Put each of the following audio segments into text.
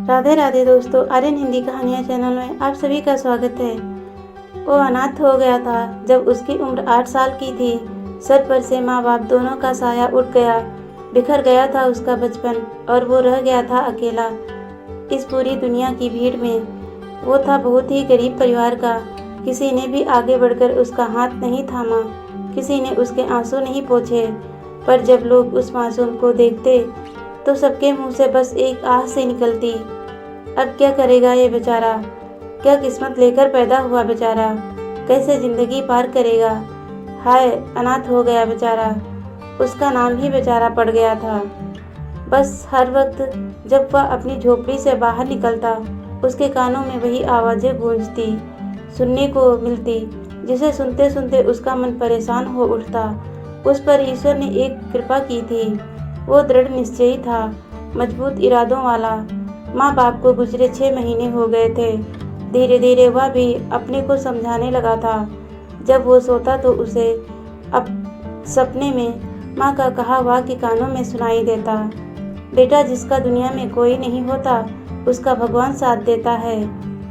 राधे राधे दोस्तों, आर्यन हिंदी कहानियाँ चैनल में आप सभी का स्वागत है। वो अनाथ हो गया था जब उसकी उम्र 8 साल की थी। सर पर से माँ बाप दोनों का साया उठ गया। बिखर गया था उसका बचपन और वो रह गया था अकेला इस पूरी दुनिया की भीड़ में। वो था बहुत ही गरीब परिवार का। किसी ने भी आगे बढ़कर उसका हाथ नहीं थामा, किसी ने उसके आंसू नहीं पोंछे। पर जब लोग उस मासूम को देखते तो सबके मुंह से बस एक आह सी निकलती। अब क्या करेगा ये बेचारा? क्या किस्मत लेकर पैदा हुआ बेचारा? कैसे जिंदगी पार करेगा? हाय, अनाथ हो गया बेचारा। उसका नाम ही बेचारा पड़ गया था। बस हर वक्त जब वह अपनी झोपड़ी से बाहर निकलता, उसके कानों में वही आवाज़ें गूंजती, सुनने को मिलती, जिसे सुनते सुनते उसका मन परेशान हो उठता। उस पर ईश्वर ने एक कृपा की थी। वो दृढ़ निश्चयी था, मजबूत इरादों वाला। माँ बाप को गुजरे 6 महीने हो गए थे। धीरे धीरे वह भी अपने को समझाने लगा था। जब वो सोता तो उसे अब सपने में माँ का कहा वाक्य कानों में सुनाई देता। बेटा, जिसका दुनिया में कोई नहीं होता उसका भगवान साथ देता है।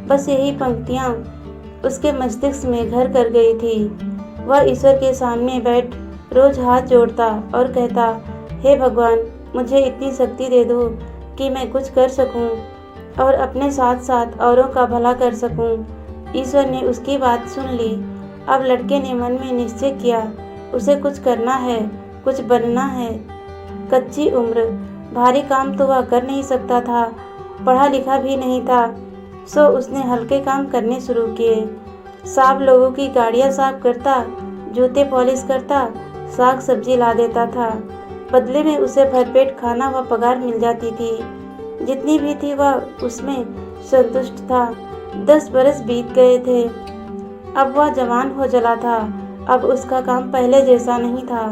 बस यही पंक्तियाँ उसके मस्तिष्क में घर कर गई थी। वह ईश्वर के सामने बैठ रोज हाथ जोड़ता और कहता, हे भगवान, मुझे इतनी शक्ति दे दो कि मैं कुछ कर सकूं और अपने साथ साथ औरों का भला कर सकूं। ईश्वर ने उसकी बात सुन ली। अब लड़के ने मन में निश्चय किया, उसे कुछ करना है, कुछ बनना है। कच्ची उम्र, भारी काम तो वह कर नहीं सकता था, पढ़ा लिखा भी नहीं था। सो उसने हल्के काम करने शुरू किए। साहब लोगों की गाड़ियाँ साफ करता, जूते पॉलिश करता, साग सब्जी ला देता था। बदले में उसे भरपेट खाना व पगार मिल जाती थी। जितनी भी थी वह उसमें संतुष्ट था। 10 बरस बीत गए थे। अब वह जवान हो चला था। अब उसका काम पहले जैसा नहीं था,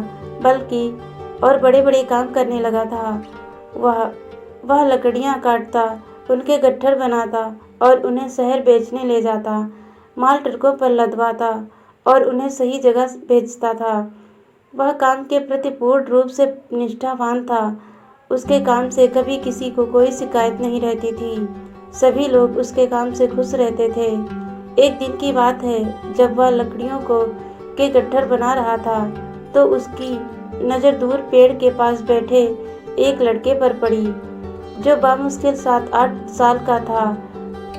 बल्कि और बड़े बड़े काम करने लगा था। वह लकड़ियाँ काटता, उनके गट्ठर बनाता और उन्हें शहर बेचने ले जाता। माल ट्रकों पर लदवाता और उन्हें सही जगह बेचता था। वह काम के प्रति पूर्ण रूप से निष्ठावान था। उसके काम से कभी किसी को कोई शिकायत नहीं रहती थी। सभी लोग उसके काम से खुश रहते थे। एक दिन की बात है, जब वह लकड़ियों के गट्ठर बना रहा था तो उसकी नज़र दूर पेड़ के पास बैठे एक लड़के पर पड़ी, जो बामुश्किल 7-8 साल का था।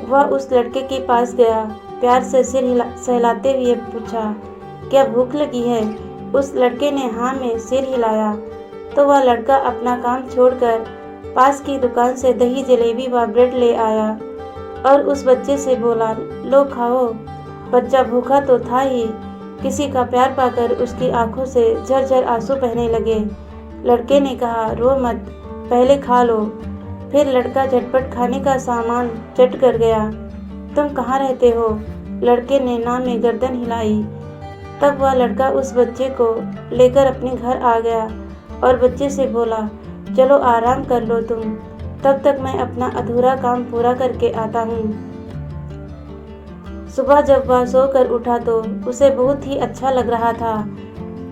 वह उस लड़के के पास गया, प्यार से सिर सहलाते हुए पूछा, क्या भूख लगी है? उस लड़के ने हाँ में सिर हिलाया तो वह लड़का अपना काम छोड़कर पास की दुकान से दही जलेबी व ब्रेड ले आया और उस बच्चे से बोला, लो खाओ। बच्चा भूखा तो था ही, किसी का प्यार पाकर उसकी आंखों से झरझर आंसू बहने लगे। लड़के ने कहा, रो मत, पहले खा लो। फिर लड़का झटपट खाने का सामान चट कर गया। तुम कहाँ रहते हो? लड़के ने ना में गर्दन हिलाई। तब वह लड़का उस बच्चे को लेकर अपने घर आ गया और बच्चे से बोला, चलो आराम कर लो तुम, तब तक मैं अपना अधूरा काम पूरा करके आता हूँ। सुबह जब वह सोकर उठा तो उसे बहुत ही अच्छा लग रहा था।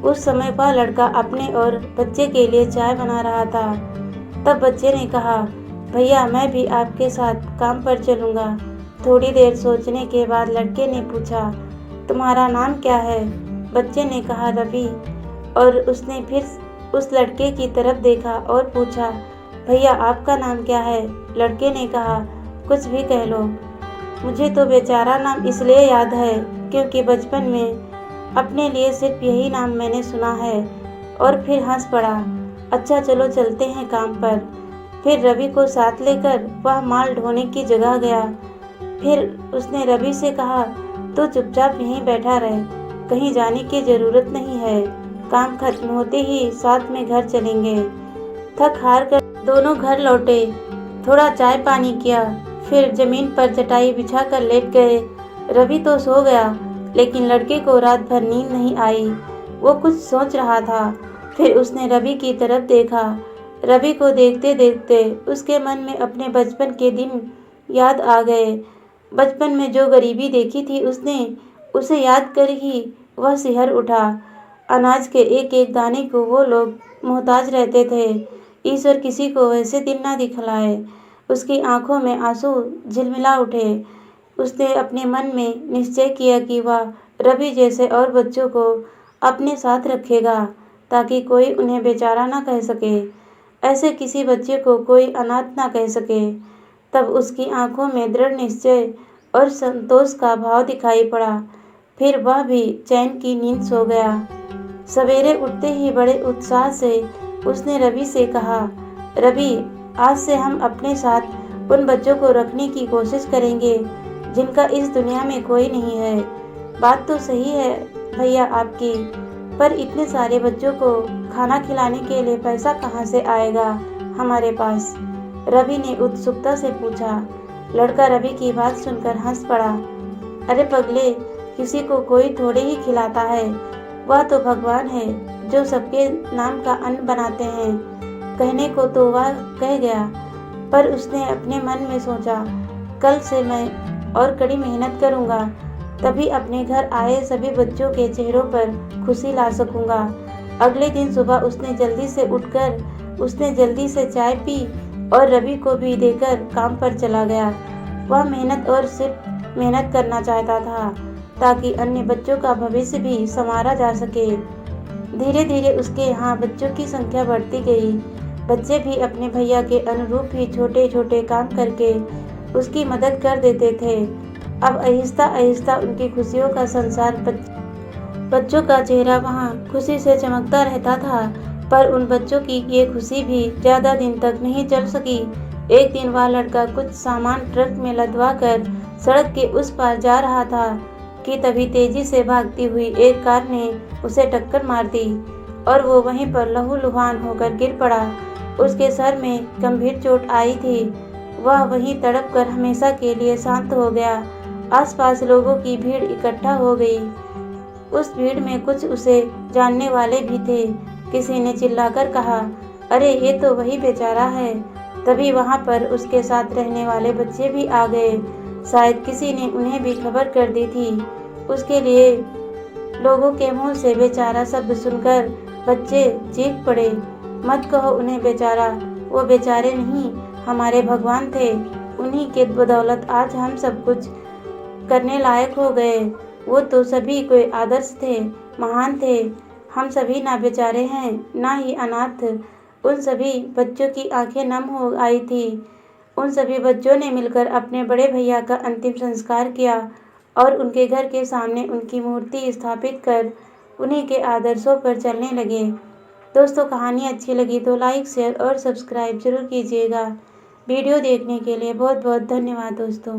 उस समय वह लड़का अपने और बच्चे के लिए चाय बना रहा था। तब बच्चे ने कहा, भैया, मैं भी आपके साथ काम पर चलूँगा। थोड़ी देर सोचने के बाद लड़के ने पूछा, तुम्हारा नाम क्या है? बच्चे ने कहा, रवि। और उसने फिर उस लड़के की तरफ देखा और पूछा, भैया, आपका नाम क्या है? लड़के ने कहा, कुछ भी कह लो। मुझे तो बेचारा नाम इसलिए याद है क्योंकि बचपन में अपने लिए सिर्फ यही नाम मैंने सुना है। और फिर हंस पड़ा। अच्छा, चलो चलते हैं काम पर। फिर रवि को साथ लेकर वह माल ढोने की जगह गया। फिर उसने रवि से कहा, तू चुपचाप यहीं बैठा रहे, कहीं जाने की ज़रूरत नहीं है। काम खत्म होते ही साथ में घर चलेंगे। थक हार कर दोनों घर लौटे। थोड़ा चाय पानी किया, फिर जमीन पर चटाई बिछाकर लेट गए। रवि तो सो गया, लेकिन लड़के को रात भर नींद नहीं आई। वो कुछ सोच रहा था। फिर उसने रवि की तरफ देखा। रवि को देखते देखते उसके मन में अपने बचपन के दिन याद आ गए। बचपन में जो गरीबी देखी थी उसने, उसे याद कर ही वह सिहर उठा। अनाज के एक एक दाने को वो लोग मोहताज रहते थे। ईश्वर किसी को वैसे दिन ना दिखलाए। उसकी आंखों में आंसू झिलमिला उठे। उसने अपने मन में निश्चय किया कि वह रवि जैसे और बच्चों को अपने साथ रखेगा, ताकि कोई उन्हें बेचारा ना कह सके, ऐसे किसी बच्चे को कोई अनाथ ना कह सके। तब उसकी आंखों में दृढ़ निश्चय और संतोष का भाव दिखाई पड़ा। फिर वह भी चैन की नींद सो गया। सवेरे उठते ही बड़े उत्साह से उसने रवि से कहा, रवि, आज से हम अपने साथ उन बच्चों को रखने की कोशिश करेंगे जिनका इस दुनिया में कोई नहीं है। बात तो सही है भैया आपकी, पर इतने सारे बच्चों को खाना खिलाने के लिए पैसा कहाँ से आएगा हमारे पास? रवि ने उत्सुकता से पूछा। लड़का रवि की बात सुनकर हंस पड़ा। अरे पगले, किसी को कोई थोड़े ही खिलाता है, वह तो भगवान है जो सबके नाम का अन्न बनाते हैं। कहने को तो वह कह गया, पर उसने अपने मन में सोचा, कल से मैं और कड़ी मेहनत करूँगा, तभी अपने घर आए सभी बच्चों के चेहरों पर खुशी ला सकूँगा। अगले दिन सुबह उसने जल्दी से चाय पी और रवि को भी देकर काम पर चला गया। वह मेहनत और सिर्फ मेहनत करना चाहता था, ताकि अन्य बच्चों का भविष्य भी संवारा जा सके। धीरे धीरे उसके यहाँ बच्चों की संख्या बढ़ती गई। बच्चे भी अपने भैया के अनुरूप ही छोटे छोटे काम करके उसकी मदद कर देते थे। अब आहिस्ता आहिस्ता उनकी खुशियों का संसार, बच्चों का चेहरा वहाँ खुशी से चमकता रहता था। पर उन बच्चों की ये खुशी भी ज़्यादा दिन तक नहीं चल सकी। एक दिन वह लड़का कुछ सामान ट्रक में लदवा कर सड़क के उस पार जा रहा था कि तभी तेजी से भागती हुई एक कार ने उसे टक्कर मार दी और वो वहीं पर लहूलुहान होकर गिर पड़ा। उसके सर में गंभीर चोट आई थी। वह वहीं तड़प कर हमेशा के लिए शांत हो गया। आसपास लोगों की भीड़ इकट्ठा हो गई। उस भीड़ में कुछ उसे जानने वाले भी थे। किसी ने चिल्लाकर कहा, अरे ये तो वही बेचारा है। तभी वहां पर उसके साथ रहने वाले बच्चे भी आ गए। शायद किसी ने उन्हें भी खबर कर दी थी उसके लिए। लोगों के मुंह से बेचारा शब्द सुनकर बच्चे चीख पड़े, मत कहो उन्हें बेचारा, वो बेचारे नहीं, हमारे भगवान थे। उन्हीं के बदौलत आज हम सब कुछ करने लायक हो गए। वो तो सभी कोई आदर्श थे, महान थे। हम सभी ना बेचारे हैं, ना ही अनाथ। उन सभी बच्चों की आंखें नम हो आई थी। उन सभी बच्चों ने मिलकर अपने बड़े भैया का अंतिम संस्कार किया और उनके घर के सामने उनकी मूर्ति स्थापित कर उन्हीं के आदर्शों पर चलने लगे। दोस्तों, कहानी अच्छी लगी तो लाइक, शेयर और सब्सक्राइब जरूर कीजिएगा। वीडियो देखने के लिए बहुत बहुत धन्यवाद दोस्तों।